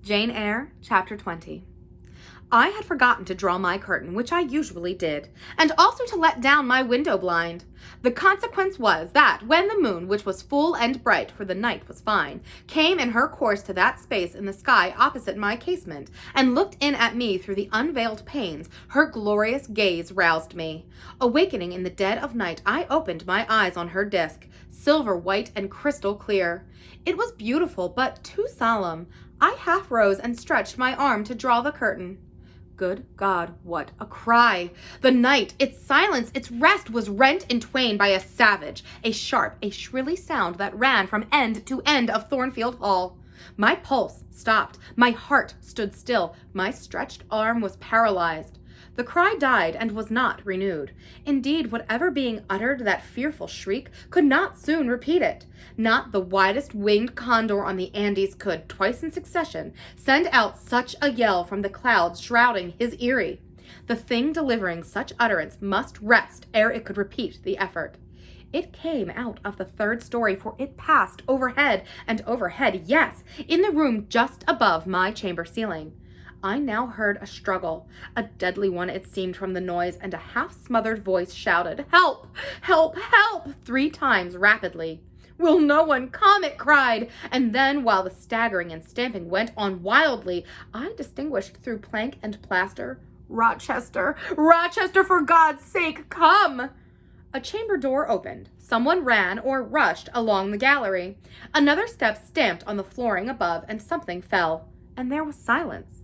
Jane Eyre, Chapter 20. I had forgotten to draw my curtain, which I usually did, and also to let down my window blind. The consequence was that when the moon, which was full and bright, for the night was fine, came in her course to that space in the sky opposite my casement, and looked in at me through the unveiled panes, her glorious gaze roused me. Awakening in the dead of night, I opened my eyes on her disk, silver white and crystal clear. It was beautiful, but too solemn. I half rose and stretched my arm to draw the curtain. Good God, what a cry! The night, its silence, its rest was rent in twain by a savage, a sharp, a shrilly sound that ran from end to end of Thornfield Hall. My pulse stopped, my heart stood still, my stretched arm was paralyzed. The cry died and was not renewed. Indeed, whatever being uttered that fearful shriek could not soon repeat it. Not the widest winged condor on the Andes could, twice in succession, send out such a yell from the clouds shrouding his eyrie. The thing delivering such utterance must rest ere it could repeat the effort. It came out of the third story, for it passed overhead, and overhead, yes, in the room just above my chamber ceiling. I now heard a struggle, a deadly one it seemed from the noise, and a half-smothered voice shouted, "Help! Help! Help!" 3 times rapidly. "Will no one come?" it cried, and then, while the staggering and stamping went on wildly, I distinguished through plank and plaster, "Rochester! Rochester, for God's sake, come!" A chamber door opened. Someone ran or rushed along the gallery. Another step stamped on the flooring above, and something fell, and there was silence.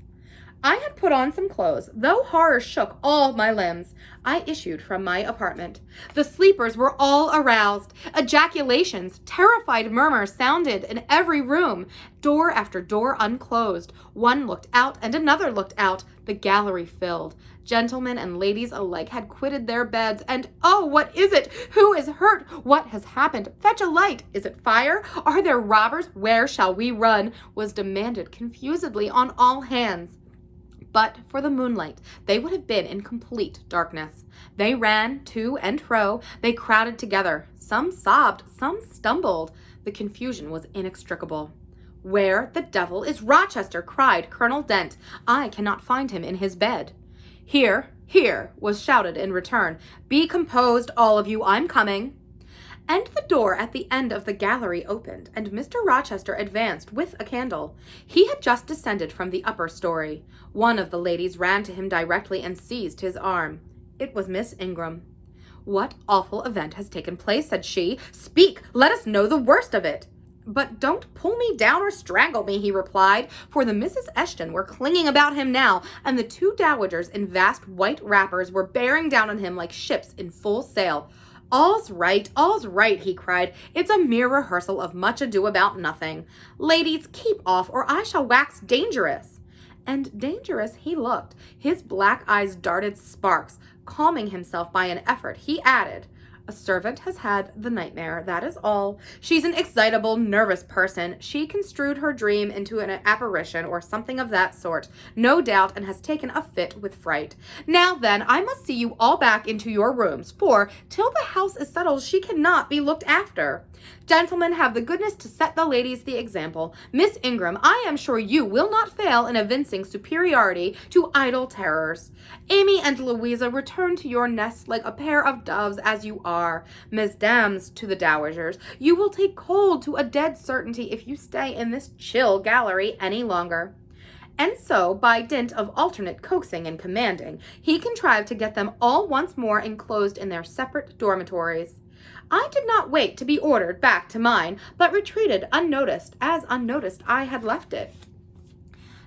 I had put on some clothes, though horror shook all my limbs. I issued from my apartment. The sleepers were all aroused. Ejaculations, terrified murmurs sounded in every room. Door after door unclosed. One looked out and another looked out. The gallery filled. Gentlemen and ladies alike had quitted their beds, and oh, what is it? Who is hurt? What has happened? Fetch a light. Is it fire? Are there robbers? Where shall we run? Was demanded confusedly on all hands. But for the moonlight, they would have been in complete darkness. They ran to and fro. They crowded together. Some sobbed, some stumbled. The confusion was inextricable. "Where the devil is Rochester?" cried Colonel Dent. "I cannot find him in his bed." "Here, here," was shouted in return. "Be composed, all of you. I'm coming." And the door at the end of the gallery opened, and Mr. Rochester advanced with a candle. He had just descended from the upper story. One of the ladies ran to him directly and seized his arm. It was Miss Ingram. "What awful event has taken place?" said she. "Speak! Let us know the worst of it." "But don't pull me down or strangle me," he replied, for the Misses Eshton were clinging about him now, and the 2 dowagers in vast white wrappers were bearing down on him like ships in full sail. All's right, he cried. "It's a mere rehearsal of Much Ado About Nothing. Ladies, keep off, or I shall wax dangerous." And dangerous he looked. His black eyes darted sparks. Calming himself by an effort, he added, "A servant has had the nightmare, that is all. She's an excitable, nervous person. She construed her dream into an apparition or something of that sort, no doubt, and has taken a fit with fright. Now then, I must see you all back into your rooms, for till the house is settled she cannot be looked after. Gentlemen, have the goodness to set the ladies the example. Miss Ingram, I am sure you will not fail in evincing superiority to idle terrors. Amy and Louisa, return to your nest like a pair of doves as you are. Mesdames," to the dowagers, "you will take cold to a dead certainty if you stay in this chill gallery any longer." And so, by dint of alternate coaxing and commanding, he contrived to get them all once more enclosed in their separate dormitories. I did not wait to be ordered back to mine, but retreated unnoticed, as unnoticed I had left it.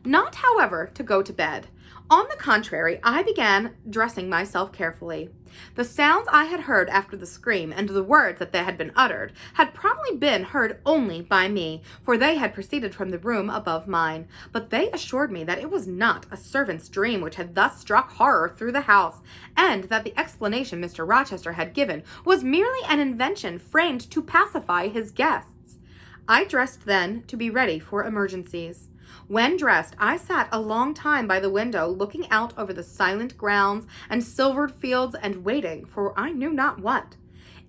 Not, however, to go to bed. On the contrary, I began dressing myself carefully. The sounds I had heard after the scream, and the words that they had been uttered, had probably been heard only by me, for they had proceeded from the room above mine. But they assured me that it was not a servant's dream which had thus struck horror through the house, and that the explanation Mr. Rochester had given was merely an invention framed to pacify his guests. I dressed then to be ready for emergencies. When dressed, I sat a long time by the window, looking out over the silent grounds and silvered fields and waiting for I knew not what.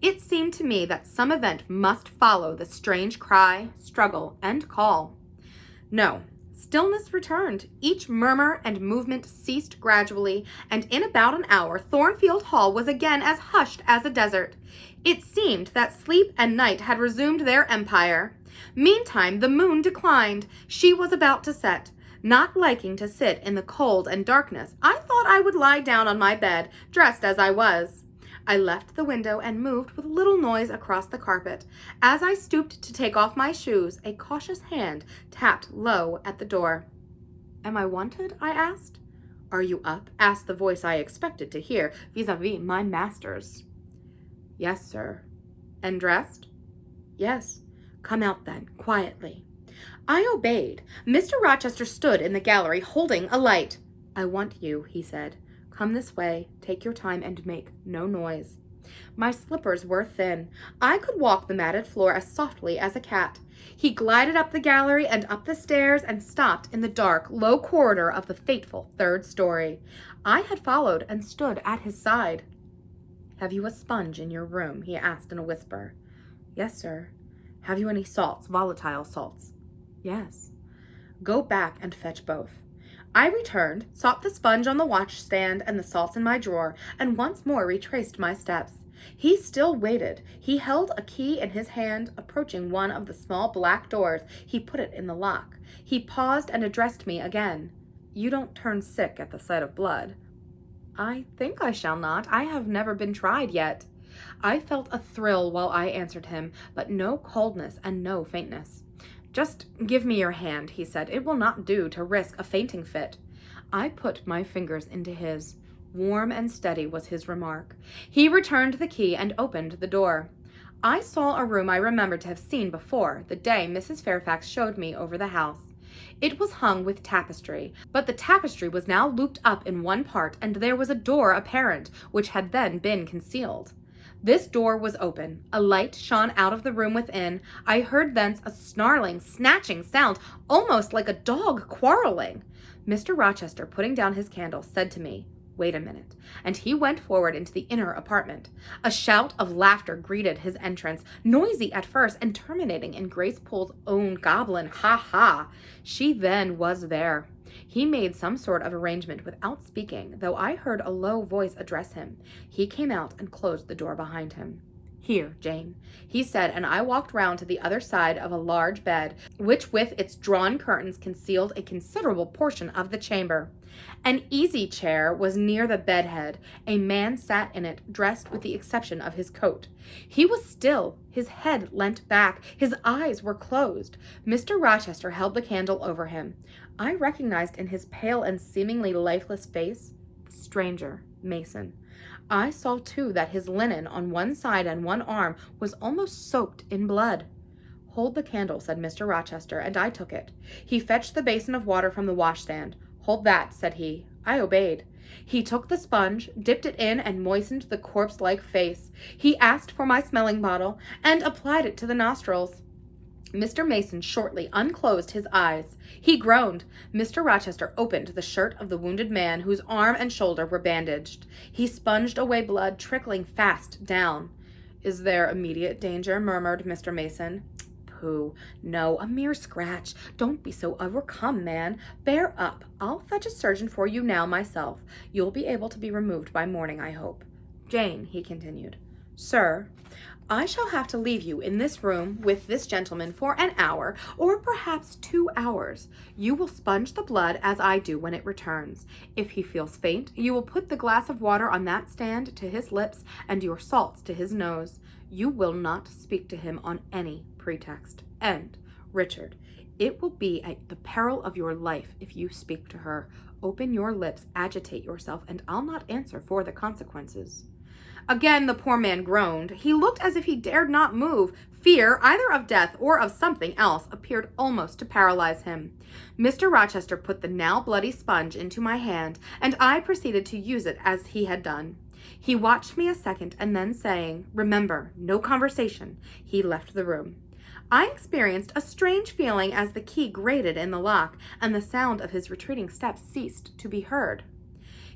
It seemed to me that some event must follow the strange cry, struggle, and call. No, Stillness returned. Each murmur and movement ceased gradually, and in about an hour Thornfield Hall was again as hushed as a desert. It seemed that sleep and night had resumed their empire. Meantime the moon declined. She was about to set. Not liking to sit in the cold and darkness, I thought I would lie down on my bed, dressed as I was. I left the window and moved with little noise across the carpet. As I stooped to take off my shoes, a cautious hand tapped low at the door. "Am I wanted?" I asked. "Are you up?" asked the voice I expected to hear, vis-a-vis my master's. "Yes, sir." "And dressed?" "Yes." "Come out then, quietly." I obeyed. Mr. Rochester stood in the gallery holding a light. "I want you," he said. "Come this way, take your time, and make no noise." My slippers were thin. I could walk the matted floor as softly as a cat. He glided up the gallery and up the stairs and stopped in the dark, low corridor of the fateful third story. I had followed and stood at his side. "Have you a sponge in your room?" he asked in a whisper. "Yes, sir." "Have you any salts, volatile salts?" "Yes." "Go back and fetch both." I returned, sought the sponge on the washstand and the salts in my drawer, and once more retraced my steps. He still waited. He held a key in his hand. Approaching one of the small black doors, he put it in the lock. He paused and addressed me again. "You don't turn sick at the sight of blood?" "I think I shall not. I have never been tried yet." I felt a thrill while I answered him, but no coldness and no faintness. "Just give me your hand," he said. "It will not do to risk a fainting fit." I put my fingers into his. Warm and steady was his remark. He returned the key and opened the door. I saw a room I remembered to have seen before, the day Mrs. Fairfax showed me over the house. It was hung with tapestry, but the tapestry was now looped up in one part, and there was a door apparent, which had then been concealed. This door was open. A light shone out of the room within. I heard thence a snarling, snatching sound, almost like a dog quarreling. Mr. Rochester, putting down his candle, said to me, "Wait a minute," and he went forward into the inner apartment. A shout of laughter greeted his entrance, noisy at first and terminating in Grace Poole's own goblin ha-ha. She then was there. He made some sort of arrangement without speaking, though I heard a low voice address him. He came out and closed the door behind him. "Here, Jane," he said, and I walked round to the other side of a large bed, which with its drawn curtains concealed a considerable portion of the chamber. An easy chair was near the bedhead. A man sat in it, dressed with the exception of his coat. He was still. His head leant back. His eyes were closed. Mr. Rochester held the candle over him. I recognized in his pale and seemingly lifeless face the stranger, Mason. I saw, too, that his linen on one side and one arm was almost soaked in blood. "Hold the candle," said Mr. Rochester, and I took it. He fetched the basin of water from the washstand. "Hold that," said he. I obeyed. He took the sponge, dipped it in, and moistened the corpse-like face. He asked for my smelling bottle, and applied it to the nostrils. Mr. Mason shortly unclosed his eyes. He groaned. Mr. Rochester opened the shirt of the wounded man, whose arm and shoulder were bandaged. He sponged away blood trickling fast down. "Is there immediate danger?" murmured Mr. Mason. "Pooh, no, a mere scratch. Don't be so overcome, man. Bear up. I'll fetch a surgeon for you now myself. You'll be able to be removed by morning, I hope. Jane," he continued. "Sir, I shall have to leave you in this room with this gentleman for an hour, or perhaps 2 hours. You will sponge the blood as I do when it returns. If he feels faint, you will put the glass of water on that stand to his lips and your salts to his nose. You will not speak to him on any pretext. And, Richard, it will be at the peril of your life if you speak to her. Open your lips, agitate yourself, and I'll not answer for the consequences." Again the poor man groaned. He looked as if he dared not move. Fear, either of death or of something else, appeared almost to paralyze him. Mr. Rochester put the now bloody sponge into my hand, and I proceeded to use it as he had done. He watched me a second, and then saying, "Remember, no conversation," he left the room. I experienced a strange feeling as the key grated in the lock, and the sound of his retreating steps ceased to be heard.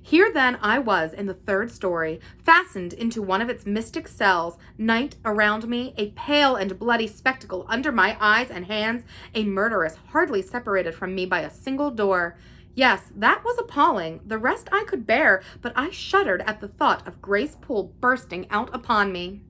Here then I was in the third story, fastened into one of its mystic cells, night around me, a pale and bloody spectacle under my eyes and hands, a murderess hardly separated from me by a single door. Yes, that was appalling. The rest I could bear, but I shuddered at the thought of Grace Poole bursting out upon me.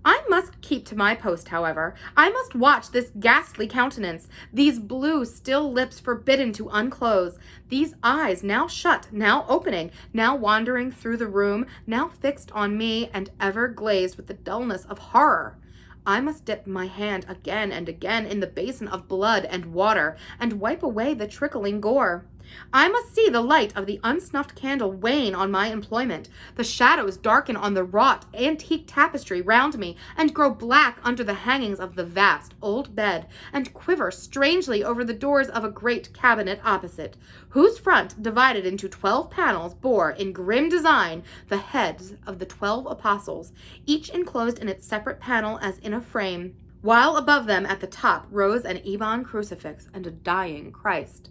I must keep to my post, however. I must watch this ghastly countenance, these blue, still lips forbidden to unclose, these eyes now shut, now opening, now wandering through the room, now fixed on me, and ever glazed with the dullness of horror. I must dip my hand again and again in the basin of blood and water, and wipe away the trickling gore. I must see the light of the unsnuffed candle wane on my employment, the shadows darken on the wrought antique tapestry round me, and grow black under the hangings of the vast old bed, and quiver strangely over the doors of a great cabinet opposite, whose front, divided into 12 panels, bore, in grim design, the heads of the 12 apostles, each enclosed in its separate panel as in a frame, while above them at the top rose an ebon crucifix and a dying Christ.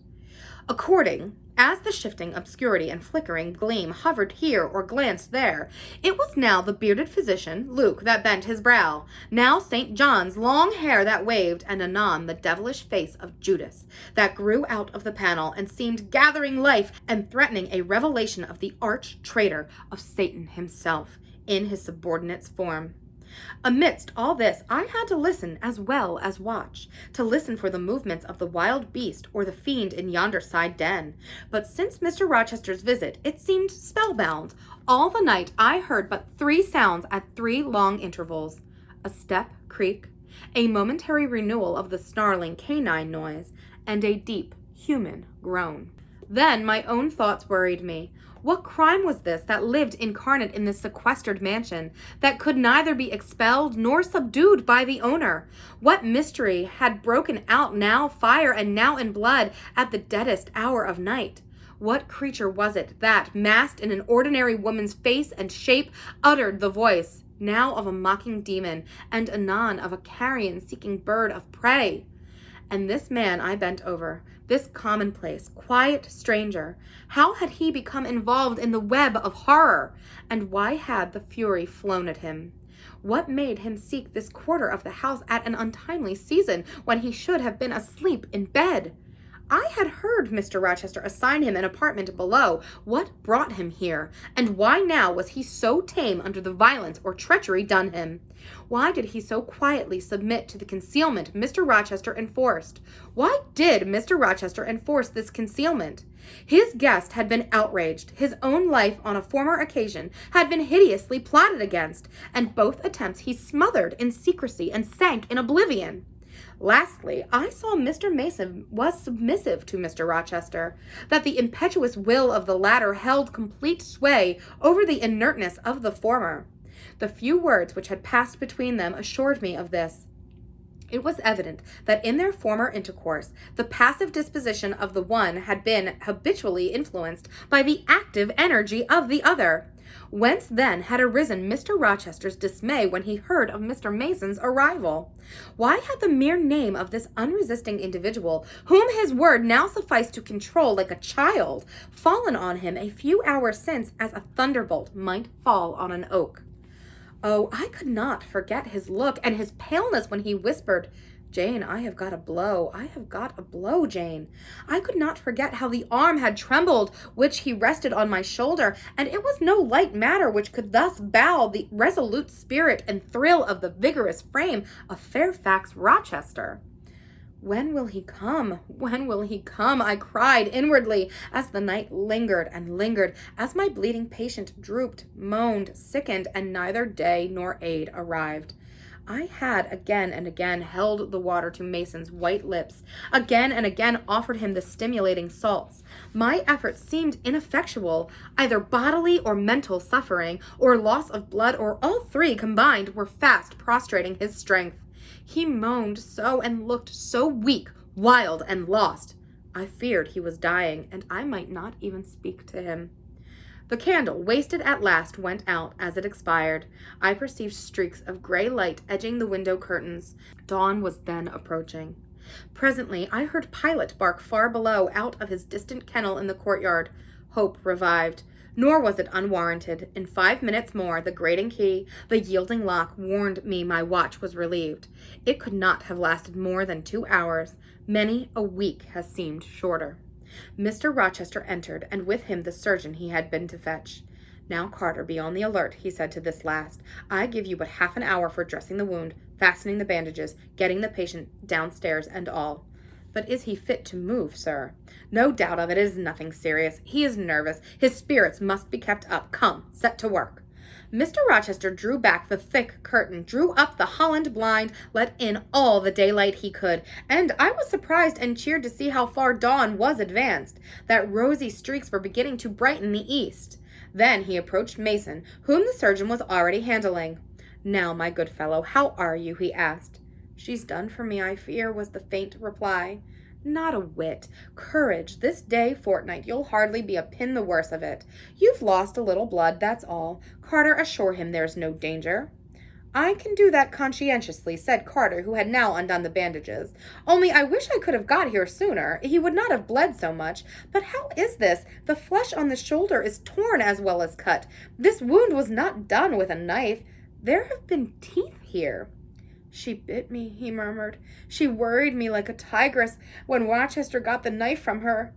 According as the shifting obscurity and flickering gleam hovered here or glanced there, it was now the bearded physician, Luke, that bent his brow, now St. John's long hair that waved, and anon the devilish face of Judas that grew out of the panel and seemed gathering life and threatening a revelation of the arch traitor of Satan himself in his subordinate's form. Amidst all this, I had to listen as well as watch, to listen for the movements of the wild beast or the fiend in yonder side den. But since Mr. Rochester's visit, it seemed spellbound. All the night I heard but 3 sounds at 3 long intervals: a step creak, a momentary renewal of the snarling canine noise, and a deep human groan. Then my own thoughts worried me. What crime was this that lived incarnate in this sequestered mansion, that could neither be expelled nor subdued by the owner? What mystery had broken out, now fire and now in blood, at the deadest hour of night? What creature was it that, masked in an ordinary woman's face and shape, uttered the voice, now of a mocking demon, and anon of a carrion-seeking bird of prey? And this man I bent over, this commonplace, quiet stranger, how had he become involved in the web of horror? And why had the fury flown at him? What made him seek this quarter of the house at an untimely season, when he should have been asleep in bed? I had heard Mr. Rochester assign him an apartment below. What brought him here? And why now was he so tame under the violence or treachery done him? Why did he so quietly submit to the concealment Mr. Rochester enforced? Why did Mr. Rochester enforce this concealment? His guest had been outraged. His own life on a former occasion had been hideously plotted against, and both attempts he smothered in secrecy and sank in oblivion. Lastly, I saw Mr. Mason was submissive to Mr. Rochester, that the impetuous will of the latter held complete sway over the inertness of the former. The few words which had passed between them assured me of this. It was evident that in their former intercourse, the passive disposition of the one had been habitually influenced by the active energy of the other. Whence then had arisen Mr. Rochester's dismay when he heard of Mr. Mason's arrival? Why had the mere name of this unresisting individual, whom his word now sufficed to control like a child, fallen on him a few hours since as a thunderbolt might fall on an oak? Oh, I could not forget his look and his paleness when he whispered, "Jane, I have got a blow. I have got a blow, Jane." I could not forget how the arm had trembled which he rested on my shoulder, and it was no light matter which could thus bow the resolute spirit and thrill of the vigorous frame of Fairfax Rochester. "When will he come? When will he come?" I cried inwardly as the night lingered and lingered, as my bleeding patient drooped, moaned, sickened, and neither day nor aid arrived. I had again and again held the water to Mason's white lips, again and again offered him the stimulating salts. My efforts seemed ineffectual. Either bodily or mental suffering, or loss of blood, or all 3 combined, were fast prostrating his strength. He moaned so and looked so weak, wild, and lost. I feared he was dying, and I might not even speak to him. The candle, wasted at last, went out as it expired. I perceived streaks of gray light edging the window curtains. Dawn was then approaching. Presently I heard Pilot bark far below out of his distant kennel in the courtyard. Hope revived. Nor was it unwarranted. In 5 minutes more, the grating key, the yielding lock, warned me my watch was relieved. It could not have lasted more than 2 hours. Many a week has seemed shorter. Mr. Rochester entered, and with him the surgeon he had been to fetch. "Now, Carter, be on the alert," he said to this last. "I give you but half an hour for dressing the wound, fastening the bandages, getting the patient downstairs, and all." "But is he fit to move, sir?" "No doubt of it. It is nothing serious. He is nervous. His spirits must be kept up. Come, set to work." Mr. Rochester drew back the thick curtain, drew up the Holland blind, let in all the daylight he could, and I was surprised and cheered to see how far dawn was advanced, that rosy streaks were beginning to brighten the east. Then he approached Mason, whom the surgeon was already handling. "Now, my good fellow, how are you?" he asked. "She's done for me, I fear," was the faint reply. "Not a whit. Courage. This day fortnight you'll hardly be a pin the worse of it. You've lost a little blood, that's all. Carter, assure him there's no danger." "I can do that conscientiously," said Carter, who had now undone the bandages. "Only I wish I could have got here sooner. He would not have bled so much. But how is this? The flesh on the shoulder is torn as well as cut. This wound was not done with a knife. There have been teeth here." "She bit me," he murmured. "She worried me like a tigress when Rochester got the knife from her."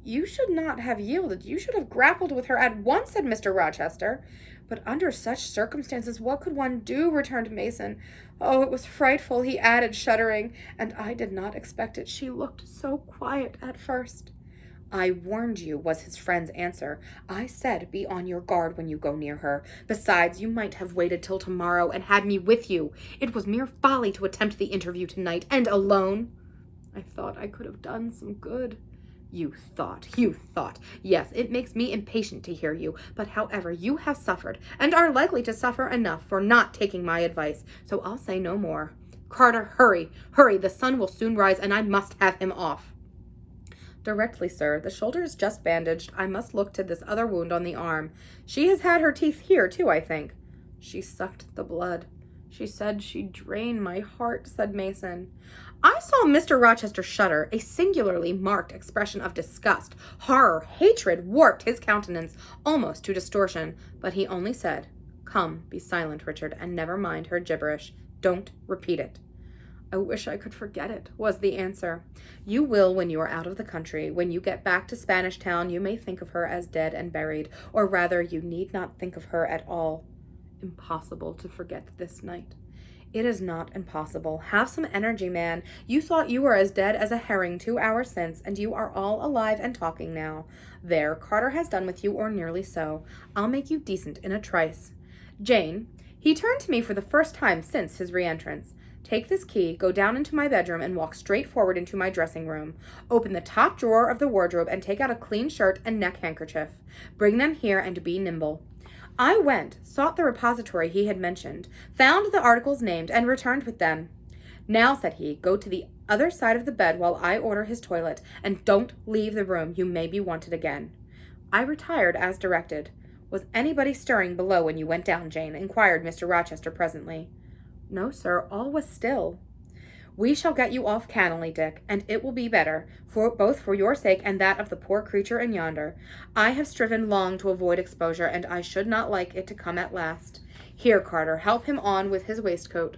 "You should not have yielded. You should have grappled with her at once," said Mr. Rochester. "But under such circumstances, what could one do?" returned Mason. "Oh, it was frightful," he added, shuddering, "and I did not expect it. She looked so quiet at first." "I warned you," was his friend's answer. "I said be on your guard when you go near her. Besides, you might have waited till tomorrow and had me with you. It was mere folly to attempt the interview tonight, and alone." "I thought I could have done some good." You thought. Yes, it makes me impatient to hear you. But however, you have suffered, and are likely to suffer enough for not taking my advice, so I'll say no more. Carter, hurry. The sun will soon rise, and I must have him off." "Directly, sir. The shoulder is just bandaged. I must look to this other wound on the arm. She has had her teeth here, too, I think." "She sucked the blood. She said she'd drain my heart," said Mason. I saw Mr. Rochester shudder. A singularly marked expression of disgust, horror, hatred warped his countenance almost to distortion, but he only said, "Come, be silent, Richard, and never mind her gibberish. Don't repeat it." "I wish I could forget it," was the answer. "You will when you are out of the country. When you get back to Spanish Town, you may think of her as dead and buried, or rather, you need not think of her at all." "Impossible to forget this night." "It is not impossible. Have some energy, man. You thought you were as dead as a herring 2 hours since, and you are all alive and talking now. There, Carter has done with you, or nearly so. I'll make you decent in a trice. Jane," he turned to me for the first time since his re-entrance, "take this key, go down into my bedroom, and walk straight forward into my dressing room. Open the top drawer of the wardrobe and take out a clean shirt and neck handkerchief. Bring them here and be nimble." I went, sought the repository he had mentioned, found the articles named, and returned with them. "Now," said he, "go to the other side of the bed while I order his toilet, and don't leave the room. You may be wanted again." I retired as directed. "Was anybody stirring below when you went down, Jane?" inquired Mr. Rochester presently. "No, sir, all was still." "We shall get you off cannily, Dick, and it will be better, both for your sake and that of the poor creature in yonder. I have striven long to avoid exposure, and I should not like it to come at last. Here, Carter, help him on with his waistcoat.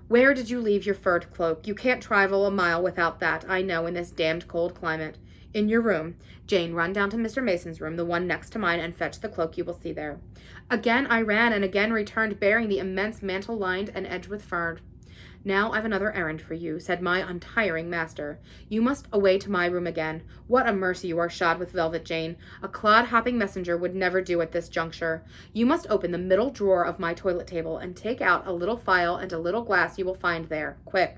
Where did you leave your furred cloak? You can't travel a mile without that, I know, in this damned cold climate. In your room. Jane, run down to Mr. Mason's room, the one next to mine, and fetch the cloak you will see there." Again I ran, and again returned, bearing the immense mantle lined and edged with fur. "Now I've another errand for you," said my untiring master. "You must away to my room again. What a mercy you are shod with velvet, Jane. A clod-hopping messenger would never do at this juncture. You must open the middle drawer of my toilet table, and take out a little phial and a little glass you will find there. Quick."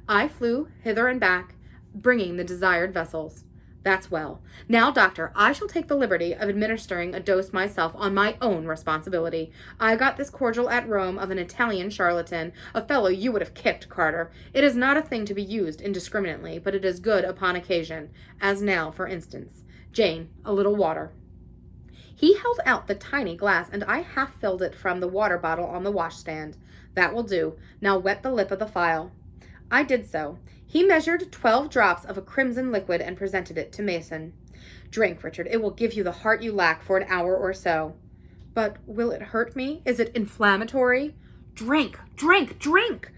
I flew hither and back, bringing the desired vessels. "That's well. Now, doctor, I shall take the liberty of administering a dose myself on my own responsibility. I got this cordial at Rome of an Italian charlatan, a fellow you would have kicked, Carter. It is not a thing to be used indiscriminately, but it is good upon occasion, as now, for instance. Jane, a little water." He held out the tiny glass, and I half filled it from the water bottle on the washstand. "That will do. Now wet the lip of the phial." I did so. He measured 12 drops of a crimson liquid and presented it to Mason. Drink, Richard. It will give you the heart you lack for an hour or so. But will it hurt me? Is it inflammatory? Drink, drink, drink!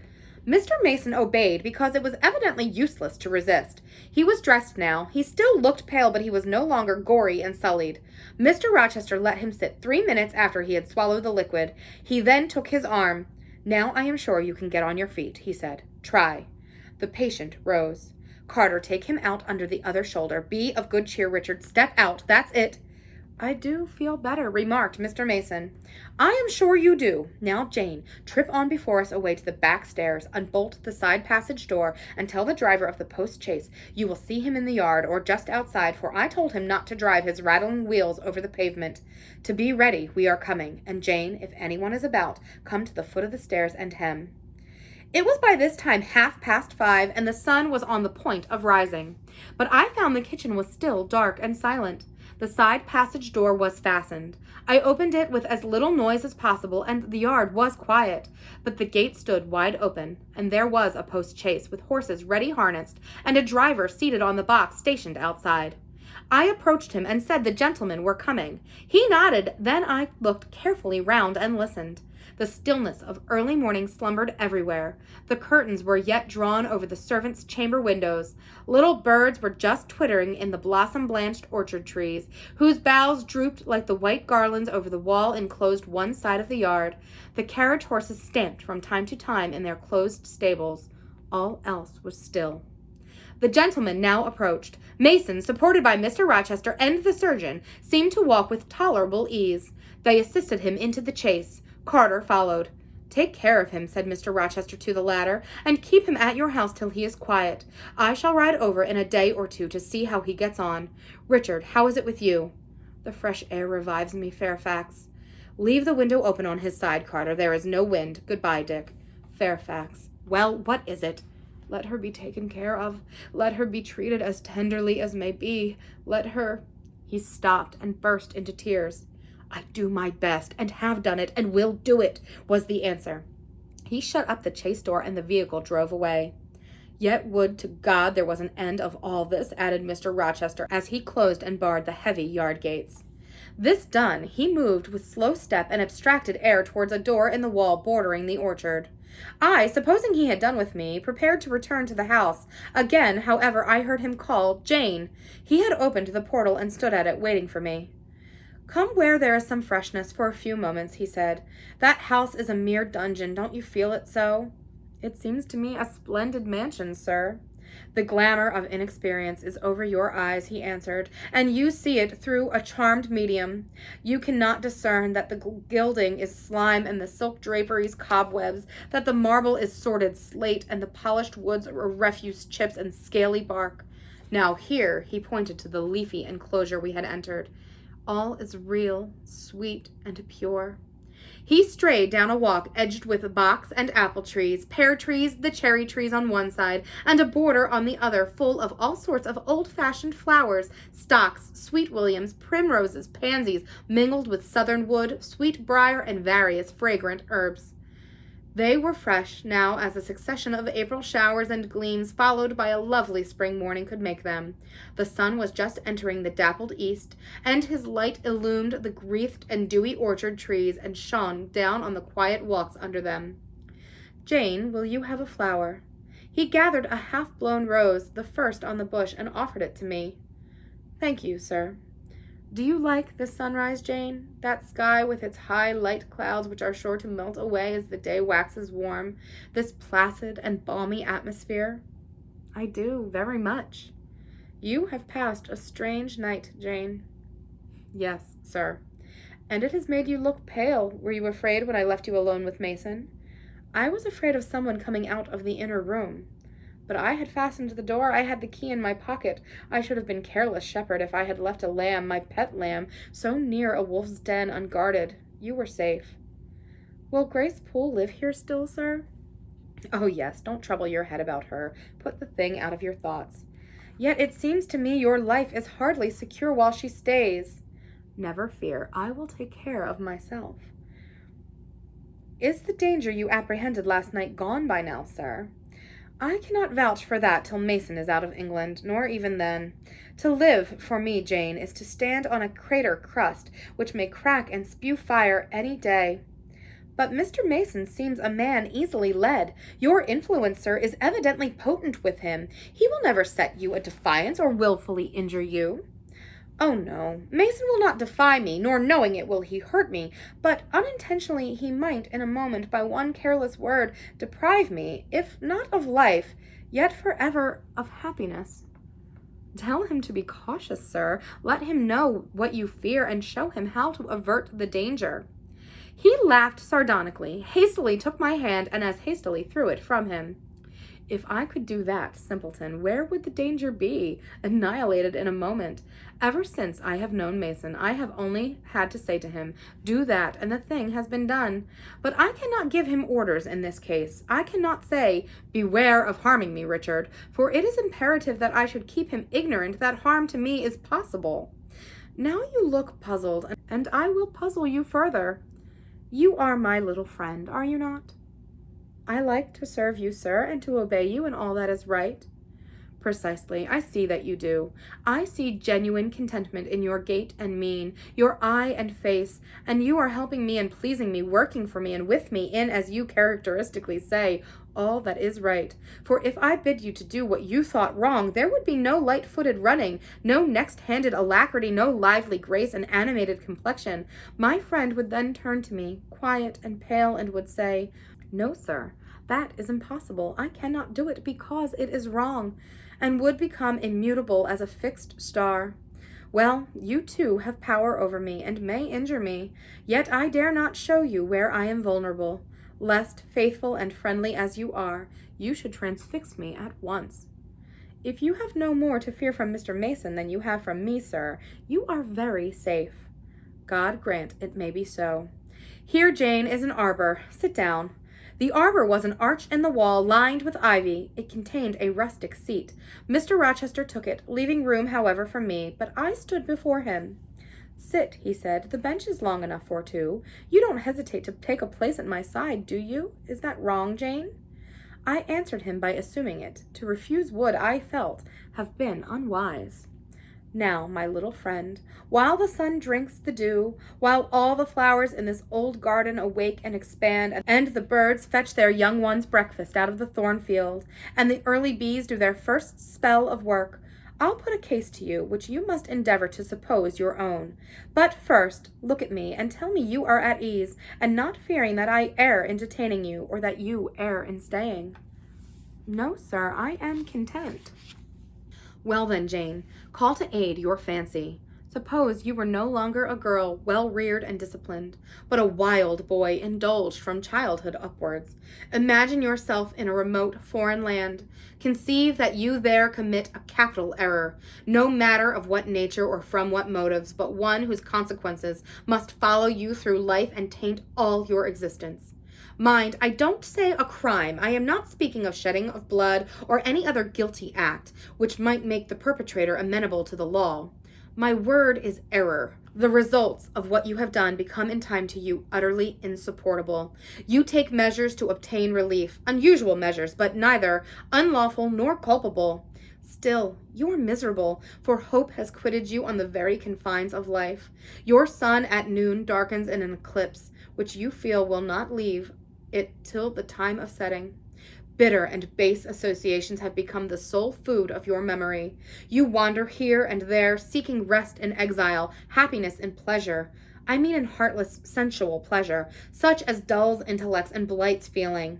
Mr. Mason obeyed because it was evidently useless to resist. He was dressed now. He still looked pale, but he was no longer gory and sullied. Mr. Rochester let him sit 3 minutes after he had swallowed the liquid. He then took his arm. Now I am sure you can get on your feet, he said. Try. The patient rose. Carter, take him out under the other shoulder. Be of good cheer, Richard. Step out. That's it. I do feel better, remarked Mr. Mason. I am sure you do. Now, Jane, trip on before us away to the back stairs, unbolt the side passage door, and tell the driver of the post-chaise you will see him in the yard or just outside, for I told him not to drive his rattling wheels over the pavement. To be ready, we are coming, and Jane, if anyone is about, come to the foot of the stairs and hem. It was by this time 5:30, and the sun was on the point of rising. But I found the kitchen was still dark and silent. The side passage door was fastened. I opened it with as little noise as possible, and the yard was quiet. But the gate stood wide open, and there was a post-chaise with horses ready harnessed, and a driver seated on the box stationed outside. I approached him and said the gentlemen were coming. He nodded, then I looked carefully round and listened. The stillness of early morning slumbered everywhere. The curtains were yet drawn over the servants' chamber windows. Little birds were just twittering in the blossom-blanched orchard trees, whose boughs drooped like the white garlands over the wall enclosed one side of the yard. The carriage horses stamped from time to time in their closed stables. All else was still. The gentleman now approached. Mason, supported by Mr. Rochester and the surgeon, seemed to walk with tolerable ease. They assisted him into the chaise. Carter followed. Take care of him, said Mr. Rochester to the latter, and keep him at your house till he is quiet. I shall ride over in a day or two to see how he gets on. Richard, how is it with you? The fresh air revives me, Fairfax. Leave the window open on his side, Carter. There is no wind. Goodbye, Dick. Fairfax. Well, what is it? Let her be taken care of. Let her be treated as tenderly as may be. Let her... He stopped and burst into tears. I do my best, and have done it, and will do it, was the answer. He shut up the chaise door, and the vehicle drove away. Yet would to God there was an end of all this, added Mr. Rochester, as he closed and barred the heavy yard gates. This done, he moved with slow step and abstracted air towards a door in the wall bordering the orchard. I, supposing he had done with me, prepared to return to the house. Again, however, I heard him call, Jane. He had opened the portal and stood at it, waiting for me. Come where there is some freshness for a few moments, he said. That house is a mere dungeon, don't you feel it so? It seems to me a splendid mansion, sir. The glamour of inexperience is over your eyes, he answered, and you see it through a charmed medium. You cannot discern that the gilding is slime and the silk draperies cobwebs, that the marble is sordid slate and the polished woods are refuse chips and scaly bark. Now here, he pointed to the leafy enclosure we had entered. All is real, sweet, and pure. He strayed down a walk edged with box and apple trees, pear trees, the cherry trees on one side, and a border on the other full of all sorts of old-fashioned flowers, stocks, sweet williams, primroses, pansies, mingled with southern wood, sweet briar, and various fragrant herbs. They were fresh now as a succession of April showers and gleams followed by a lovely spring morning could make them. The sun was just entering the dappled east, and his light illumined the wreathed and dewy orchard trees and shone down on the quiet walks under them. Jane, will you have a flower? He gathered a half-blown rose, the first on the bush, and offered it to me. Thank you, sir. Do you like this sunrise, Jane? That sky with its high light clouds which are sure to melt away as the day waxes warm, this placid and balmy atmosphere? I do, very much. You have passed a strange night, Jane. Yes, sir. And it has made you look pale. Were you afraid when I left you alone with Mason? I was afraid of someone coming out of the inner room. But I had fastened the door. I had the key in my pocket. I should have been careless shepherd if I had left a lamb, my pet lamb, so near a wolf's den unguarded. You were safe. Will Grace Poole live here still, sir? Oh, yes, don't trouble your head about her. Put the thing out of your thoughts. Yet it seems to me your life is hardly secure while she stays. Never fear. I will take care of myself. Is the danger you apprehended last night gone by now, sir? I cannot vouch for that till Mason is out of England, nor even then. To live, for me, Jane, is to stand on a crater crust, which may crack and spew fire any day. But Mr. Mason seems a man easily led. Your influence, sir, is evidently potent with him. He will never set you at defiance or wilfully injure you. Oh, no, Mason will not defy me, nor knowing it will he hurt me, but unintentionally he might, in a moment, by one careless word, deprive me, if not of life, yet forever of happiness. Tell him to be cautious, sir. Let him know what you fear, and show him how to avert the danger. He laughed sardonically, hastily took my hand, and as hastily threw it from him. If I could do that, simpleton, where would the danger be? Annihilated in a moment. Ever since I have known Mason, I have only had to say to him, do that, and the thing has been done. But I cannot give him orders in this case. I cannot say, beware of harming me, Richard, for it is imperative that I should keep him ignorant that harm to me is possible. Now you look puzzled, and I will puzzle you further. You are my little friend, are you not? I like to serve you, sir, and to obey you in all that is right. Precisely, I see that you do. I see genuine contentment in your gait and mien, your eye and face, and you are helping me and pleasing me, working for me and with me in, as you characteristically say, all that is right. For if I bid you to do what you thought wrong, there would be no light-footed running, no next-handed alacrity, no lively grace and animated complexion. My friend would then turn to me, quiet and pale, and would say, no, sir, that is impossible. I cannot do it because it is wrong, and would become immutable as a fixed star. Well, you too have power over me, and may injure me, yet I dare not show you where I am vulnerable, lest, faithful and friendly as you are, you should transfix me at once. If you have no more to fear from Mr. Mason than you have from me, sir, you are very safe. God grant it may be so. Here, Jane, is an arbor. Sit down. The arbor was an arch in the wall lined with ivy. It contained a rustic seat. Mr. Rochester took it, leaving room, however, for me, but I stood before him. Sit, he said. The bench is long enough for two. You don't hesitate to take a place at my side, do you? Is that wrong, Jane? I answered him by assuming it. To refuse would, I felt, have been unwise. Now, my little friend, while the sun drinks the dew, while all the flowers in this old garden awake and expand, and the birds fetch their young ones breakfast out of the thornfield, and the early bees do their first spell of work, I'll put a case to you, which you must endeavor to suppose your own. But first, look at me, and tell me you are at ease, and not fearing that I err in detaining you, or that you err in staying. No, sir, I am content. Well then, Jane, call to aid your fancy. Suppose you were no longer a girl well-reared and disciplined, but a wild boy indulged from childhood upwards. Imagine yourself in a remote foreign land. Conceive that you there commit a capital error, no matter of what nature or from what motives, but one whose consequences must follow you through life and taint all your existence. Mind, I don't say a crime. I am not speaking of shedding of blood or any other guilty act which might make the perpetrator amenable to the law. My word is error. The results of what you have done become in time to you utterly insupportable. You take measures to obtain relief, unusual measures, but neither unlawful nor culpable. Still, you are miserable, for hope has quitted you on the very confines of life. Your sun at noon darkens in an eclipse, which you feel will not leave it till the time of setting. Bitter and base associations have become the sole food of your memory. You wander here and there, seeking rest in exile, happiness in pleasure. I mean in heartless, sensual pleasure, such as dulls intellects and blights feeling.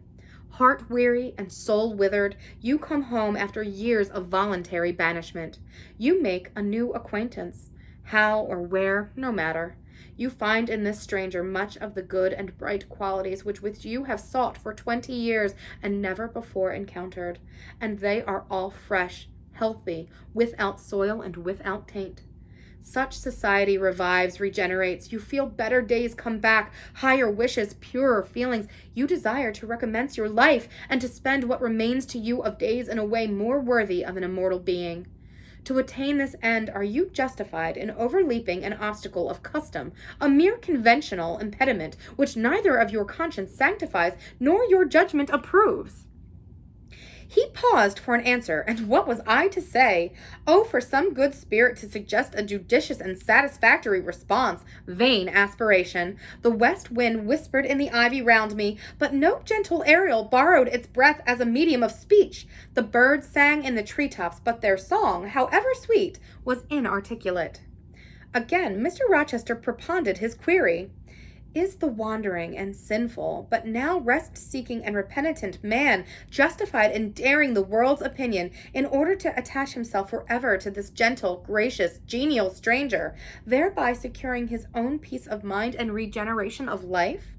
Heart-weary and soul-withered, you come home after years of voluntary banishment. You make a new acquaintance. How or where, no matter. You find in this stranger much of the good and bright qualities which you have sought for 20 years and never before encountered, and they are all fresh, healthy, without soil and without taint. Such society revives, regenerates. You feel better days come back, higher wishes, purer feelings. You desire to recommence your life and to spend what remains to you of days in a way more worthy of an immortal being. To attain this end, are you justified in overleaping an obstacle of custom, a mere conventional impediment which neither of your conscience sanctifies nor your judgment approves? He paused for an answer, and what was I to say? Oh, for some good spirit to suggest a judicious and satisfactory response. Vain aspiration. The west wind whispered in the ivy round me, but no gentle Ariel borrowed its breath as a medium of speech. The birds sang in the treetops, but their song, however sweet, was inarticulate. Again, Mr. Rochester propounded his query. Is the wandering and sinful, but now rest-seeking and repentant man justified in daring the world's opinion in order to attach himself forever to this gentle, gracious, genial stranger, thereby securing his own peace of mind and regeneration of life?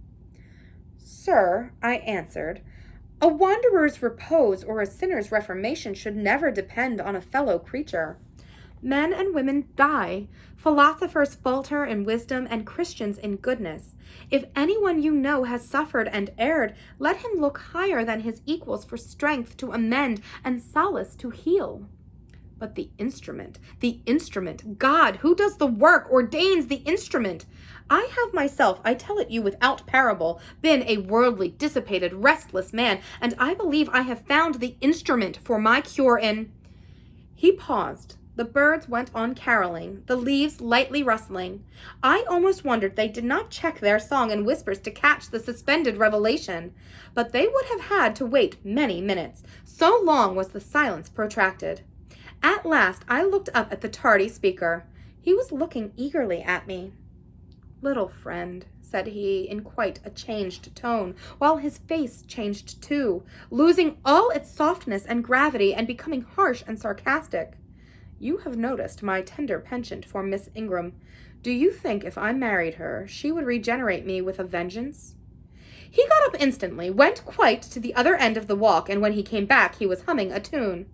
Sir, I answered, a wanderer's repose or a sinner's reformation should never depend on a fellow creature. Men and women die. Philosophers falter in wisdom and Christians in goodness. If anyone you know has suffered and erred, let him look higher than his equals for strength to amend and solace to heal. But the instrument, God, who does the work, ordains the instrument. I have myself, I tell it you without parable, been a worldly, dissipated, restless man, and I believe I have found the instrument for my cure in... He paused. The birds went on caroling, the leaves lightly rustling. I almost wondered they did not check their song and whispers to catch the suspended revelation. But they would have had to wait many minutes. So long was the silence protracted. At last I looked up at the tardy speaker. He was looking eagerly at me. Little friend, said he in quite a changed tone, while his face changed too, losing all its softness and gravity and becoming harsh and sarcastic. You have noticed my tender penchant for Miss Ingram. Do you think if I married her, she would regenerate me with a vengeance? He got up instantly, went quite to the other end of the walk, and when he came back, he was humming a tune.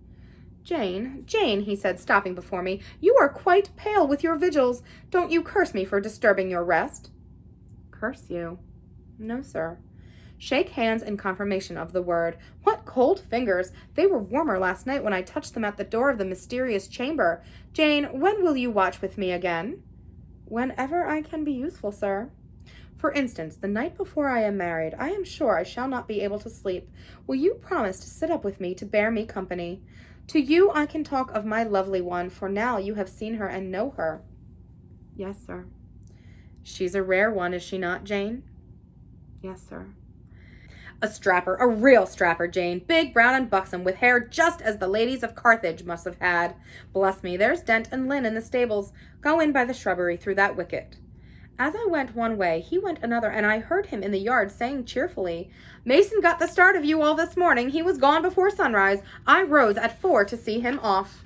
Jane, he said, stopping before me, you are quite pale with your vigils. Don't you curse me for disturbing your rest? Curse you? No, sir. Shake hands in confirmation of the word. What cold fingers! They were warmer last night when I touched them at the door of the mysterious chamber. Jane, when will you watch with me again? Whenever I can be useful, sir. For instance, the night before I am married, I am sure I shall not be able to sleep. Will you promise to sit up with me to bear me company? To you I can talk of my lovely one, for now you have seen her and know her. Yes, sir. She's a rare one, is she not, Jane? Yes, sir. A strapper, a real strapper, Jane, big, brown, and buxom, with hair just as the ladies of Carthage must have had. Bless me, there's Dent and Lynn in the stables. Go in by the shrubbery through that wicket. As I went one way, he went another, and I heard him in the yard saying cheerfully, Mason got the start of you all this morning. He was gone before sunrise. I rose at 4 to see him off.